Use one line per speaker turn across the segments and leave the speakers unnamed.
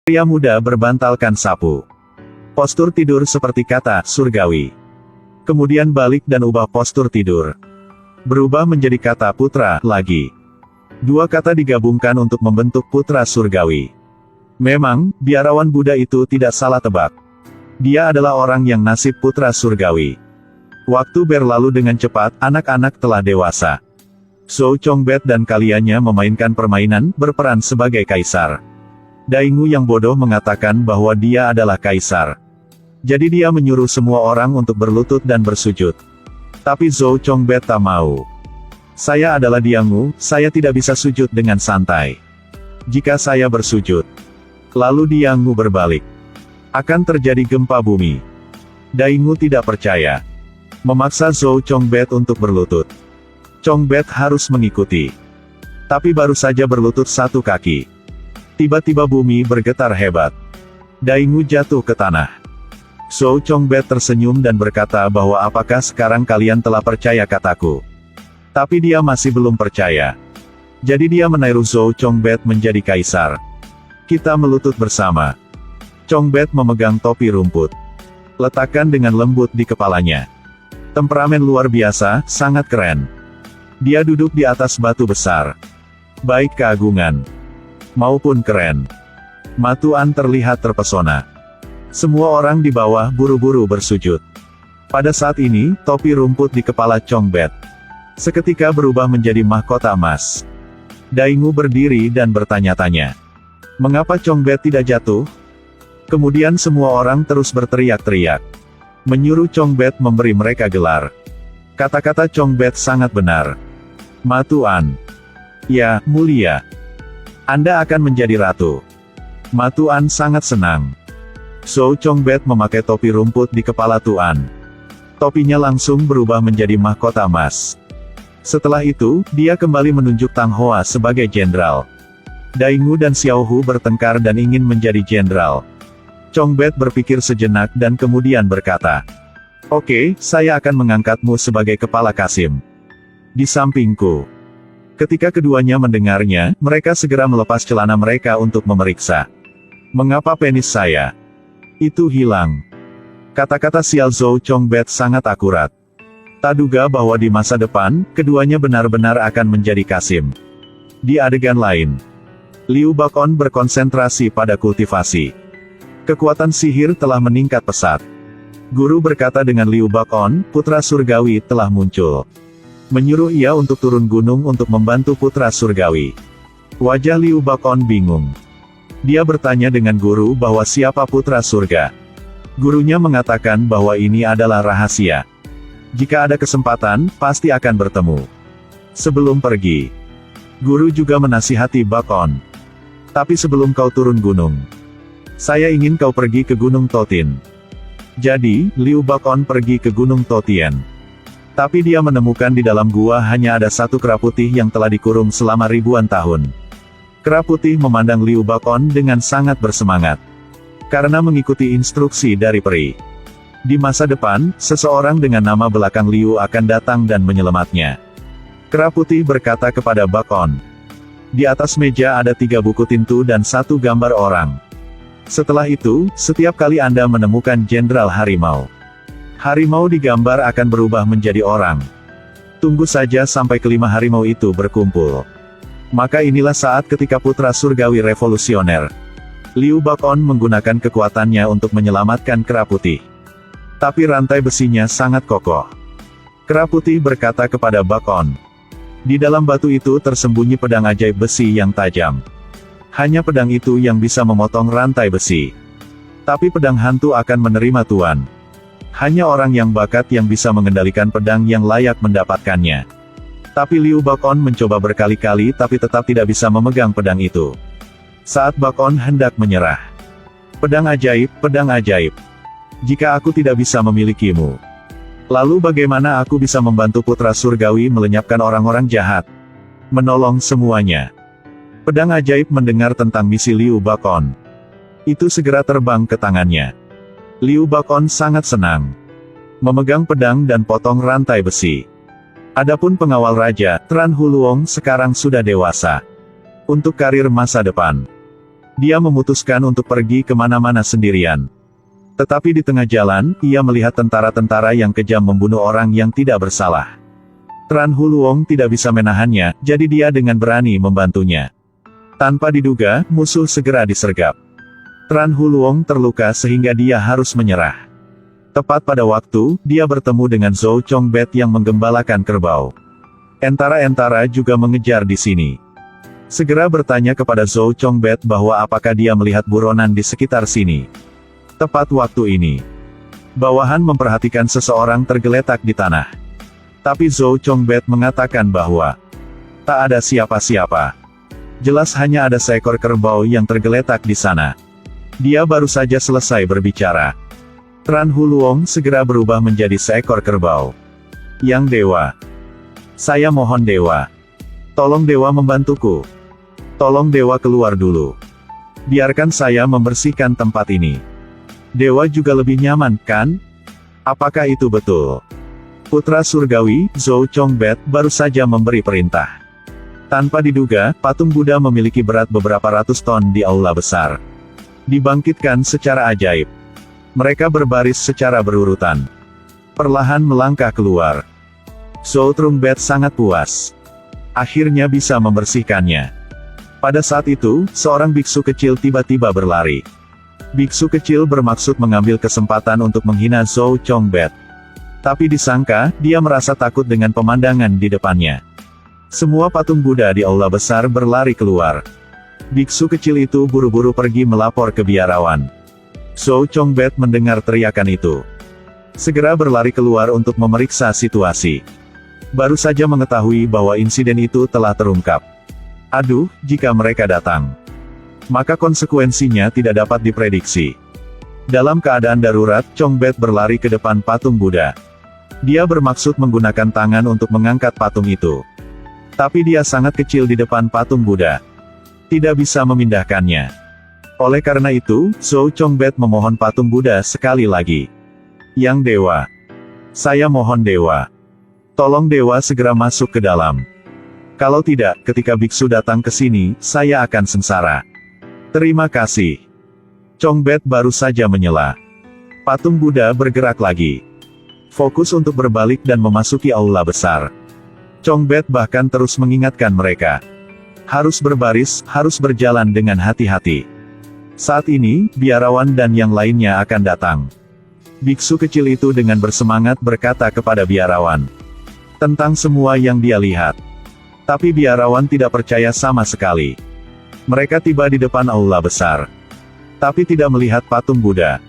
Pria muda berbantalkan sapu. Postur tidur seperti kata surgawi. Kemudian balik dan ubah postur tidur. Berubah menjadi kata putra lagi. Dua kata digabungkan untuk membentuk putra surgawi. Memang, biarawan Buddha itu tidak salah tebak. Dia adalah orang yang nasib putra surgawi. Waktu berlalu dengan cepat, anak-anak telah dewasa. Zhou Chongbet dan kaliannya memainkan permainan, berperan sebagai kaisar. Daingu yang bodoh mengatakan bahwa dia adalah kaisar. Jadi dia menyuruh semua orang untuk berlutut dan bersujud. Tapi Zhou Chongbet tak mau. Saya adalah Daingu, saya tidak bisa sujud dengan santai. Jika saya bersujud, lalu Daingu berbalik, akan terjadi gempa bumi. Daingu tidak percaya. Memaksa Zhou Chongbet untuk berlutut. Chongbet harus mengikuti. Tapi baru saja berlutut satu kaki. Tiba-tiba bumi bergetar hebat. Daingu jatuh ke tanah. Zhou Chongbet tersenyum dan berkata bahwa apakah sekarang kalian telah percaya kataku? Tapi dia masih belum percaya. Jadi dia meniru Zhou Chongbet menjadi kaisar. Kita melutut bersama. Chongbet memegang topi rumput. Letakkan dengan lembut di kepalanya. Temperamen luar biasa, sangat keren. Dia duduk di atas batu besar. Baik keagungan maupun keren. Matuan terlihat terpesona. Semua orang di bawah buru-buru bersujud. Pada saat ini, topi rumput di kepala Chongbet seketika berubah menjadi mahkota emas. Daingu berdiri dan bertanya-tanya. Mengapa Chongbet tidak jatuh? Kemudian semua orang terus berteriak-teriak. Menyuruh Chongbet memberi mereka gelar. Kata-kata Chongbet sangat benar. Matuan. Ya, mulia. Anda akan menjadi ratu. Matuan sangat senang. Zhou Chongbet memakai topi rumput di kepala Tuan. Topinya langsung berubah menjadi mahkota emas. Setelah itu, dia kembali menunjuk Tang Hoa sebagai jenderal. Daingu dan Xiao Hu bertengkar dan ingin menjadi jenderal. Chongbet berpikir sejenak dan kemudian berkata, "Oke, saya akan mengangkatmu sebagai kepala Kasim. Di sampingku." Ketika keduanya mendengarnya, mereka segera melepas celana mereka untuk memeriksa. Mengapa penis saya itu hilang? Kata-kata Xiao Zhou Chongbet sangat akurat. Tak duga bahwa di masa depan, keduanya benar-benar akan menjadi Kasim. Di adegan lain, Liu Bakon berkonsentrasi pada kultivasi. Kekuatan sihir telah meningkat pesat. Guru berkata dengan Liu Bakon, putra surgawi telah muncul. Menyuruh ia untuk turun gunung untuk membantu putra surgawi. Wajah Liu Bakon bingung. Dia bertanya dengan guru bahwa siapa putra surga. Gurunya mengatakan bahwa ini adalah rahasia. Jika ada kesempatan, pasti akan bertemu. Sebelum pergi, guru juga menasihati Bakon. Tapi sebelum kau turun gunung, saya ingin kau pergi ke Gunung Totin. Jadi, Liu Bakon pergi ke Gunung Totien. Tapi dia menemukan di dalam gua hanya ada satu kera putih yang telah dikurung selama ribuan tahun. Kera putih memandang Liu Bakon dengan sangat bersemangat. Karena mengikuti instruksi dari peri. Di masa depan, seseorang dengan nama belakang Liu akan datang dan menyelamatnya. Kera putih berkata kepada Bakon. Di atas meja ada 3 buku tintu dan 1 gambar orang. Setelah itu, setiap kali Anda menemukan jenderal harimau, harimau digambar akan berubah menjadi orang. Tunggu saja sampai kelima harimau itu berkumpul. Maka inilah saat ketika putra surgawi revolusioner. Liu Bakon menggunakan kekuatannya untuk menyelamatkan kera putih. Tapi rantai besinya sangat kokoh. Kera putih berkata kepada Bakon. Di dalam batu itu tersembunyi pedang ajaib besi yang tajam. Hanya pedang itu yang bisa memotong rantai besi. Tapi pedang hantu akan menerima Tuan. Hanya orang yang bakat yang bisa mengendalikan pedang yang layak mendapatkannya. Tapi Liu Bakon mencoba berkali-kali tapi tetap tidak bisa memegang pedang itu. Saat Bakon hendak menyerah. Pedang ajaib, pedang ajaib. Jika aku tidak bisa memilikimu, lalu bagaimana aku bisa membantu putra surgawi melenyapkan orang-orang jahat? Menolong semuanya. Pedang ajaib mendengar tentang misi Liu Bakon. Itu segera terbang ke tangannya. Liu Bakon sangat senang. Memegang pedang dan potong rantai besi. Adapun pengawal raja, Tran Huluong sekarang sudah dewasa. Untuk karir masa depan, Dia memutuskan untuk pergi kemana-mana sendirian. Tetapi di tengah jalan, ia melihat tentara-tentara yang kejam membunuh orang yang tidak bersalah. Tran Huluong tidak bisa menahannya, jadi dia dengan berani membantunya. Tanpa diduga, musuh segera disergap. Tran Huluong terluka sehingga dia harus menyerah. Tepat pada waktu, dia bertemu dengan Zhou Chongbet yang menggembalakan kerbau. Entara-entara juga mengejar di sini. Segera bertanya kepada Zhou Chongbet bahwa apakah dia melihat buronan di sekitar sini. Tepat waktu ini, bawahan memperhatikan seseorang tergeletak di tanah. Tapi Zhou Chongbet mengatakan bahwa tak ada siapa-siapa. Jelas hanya ada seekor kerbau yang tergeletak di sana. Dia baru saja selesai berbicara. Tran Huluong segera berubah menjadi seekor kerbau. Yang Dewa. Saya mohon Dewa. Tolong Dewa membantuku. Tolong Dewa keluar dulu. Biarkan saya membersihkan tempat ini. Dewa juga lebih nyaman, kan? Apakah itu betul? Putra surgawi, Zhou Chongbet, baru saja memberi perintah. Tanpa diduga, patung Buddha memiliki berat beberapa ratus ton di aula besar. Dibangkitkan secara ajaib. Mereka berbaris secara berurutan. Perlahan melangkah keluar. Zhou Chongbet sangat puas. Akhirnya bisa membersihkannya. Pada saat itu, seorang biksu kecil tiba-tiba berlari. Biksu kecil bermaksud mengambil kesempatan untuk menghina Zhou Chongbet. Tapi disangka, dia merasa takut dengan pemandangan di depannya. Semua patung Buddha di aula besar berlari keluar. Biksu kecil itu buru-buru pergi melapor ke biarawan. Zhou Chongbet mendengar teriakan itu. Segera berlari keluar untuk memeriksa situasi. Baru saja mengetahui bahwa insiden itu telah terungkap. Aduh, jika mereka datang, maka konsekuensinya tidak dapat diprediksi. Dalam keadaan darurat, Chongbet berlari ke depan patung Buddha. Dia bermaksud menggunakan tangan untuk mengangkat patung itu. Tapi dia sangat kecil di depan patung Buddha. Tidak bisa memindahkannya. Oleh karena itu, Zhou Chongbet memohon patung Buddha sekali lagi. Yang Dewa. Saya mohon Dewa. Tolong Dewa segera masuk ke dalam. Kalau tidak, ketika biksu datang ke sini, saya akan sengsara. Terima kasih. Chongbet baru saja menyela. Patung Buddha bergerak lagi. Fokus untuk berbalik dan memasuki aula besar. Chongbet bahkan terus mengingatkan mereka. Harus berbaris, harus berjalan dengan hati-hati. Saat ini, biarawan dan yang lainnya akan datang. Biksu kecil itu dengan bersemangat berkata kepada biarawan tentang semua yang dia lihat. Tapi biarawan tidak percaya sama sekali. Mereka tiba di depan aula besar. Tapi tidak melihat patung Buddha.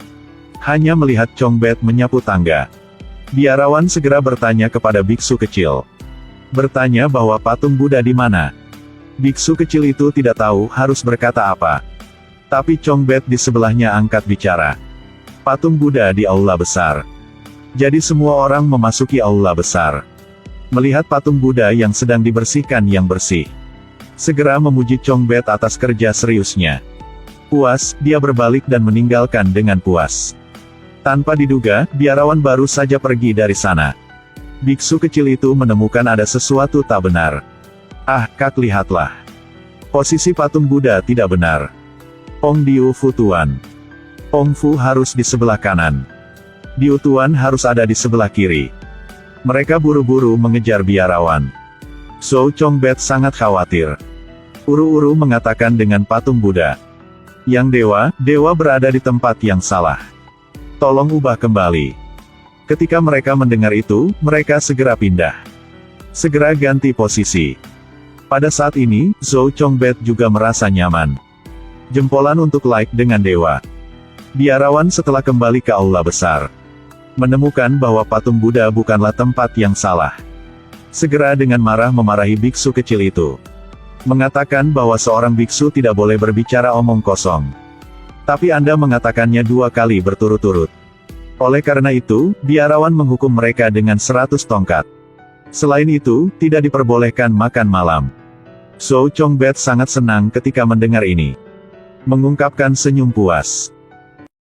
Hanya melihat Chongbet menyapu tangga. Biarawan segera bertanya kepada biksu kecil. Bertanya bahwa patung Buddha di mana. Biksu kecil itu tidak tahu harus berkata apa. Tapi Chongbet di sebelahnya angkat bicara. Patung Buddha di aula besar. Jadi semua orang memasuki aula besar. Melihat patung Buddha yang sedang dibersihkan yang bersih. Segera memuji Chongbet atas kerja seriusnya. Puas, dia berbalik dan meninggalkan dengan puas. Tanpa diduga, biarawan baru saja pergi dari sana. Biksu kecil itu menemukan ada sesuatu tak benar. Ah, Kak, lihatlah. Posisi patung Buddha tidak benar. Ong Diu Fu Tuan. Ong Fu harus di sebelah kanan. Diu Tuan harus ada di sebelah kiri. Mereka buru-buru mengejar biarawan. Zhou Chongbet sangat khawatir. Uru-uru mengatakan dengan patung Buddha. Yang Dewa berada di tempat yang salah. Tolong ubah kembali. Ketika mereka mendengar itu, mereka segera pindah. Segera ganti posisi. Pada saat ini, Zhou Chongbet juga merasa nyaman. Jempolan untuk like dengan Dewa. Biarawan setelah kembali ke aula besar. Menemukan bahwa patung Buddha bukanlah tempat yang salah. Segera dengan marah memarahi biksu kecil itu. Mengatakan bahwa seorang biksu tidak boleh berbicara omong kosong. Tapi Anda mengatakannya 2 kali berturut-turut. Oleh karena itu, biarawan menghukum mereka dengan 100 tongkat. Selain itu, tidak diperbolehkan makan malam. Zhou Chongbet sangat senang ketika mendengar ini. Mengungkapkan senyum puas.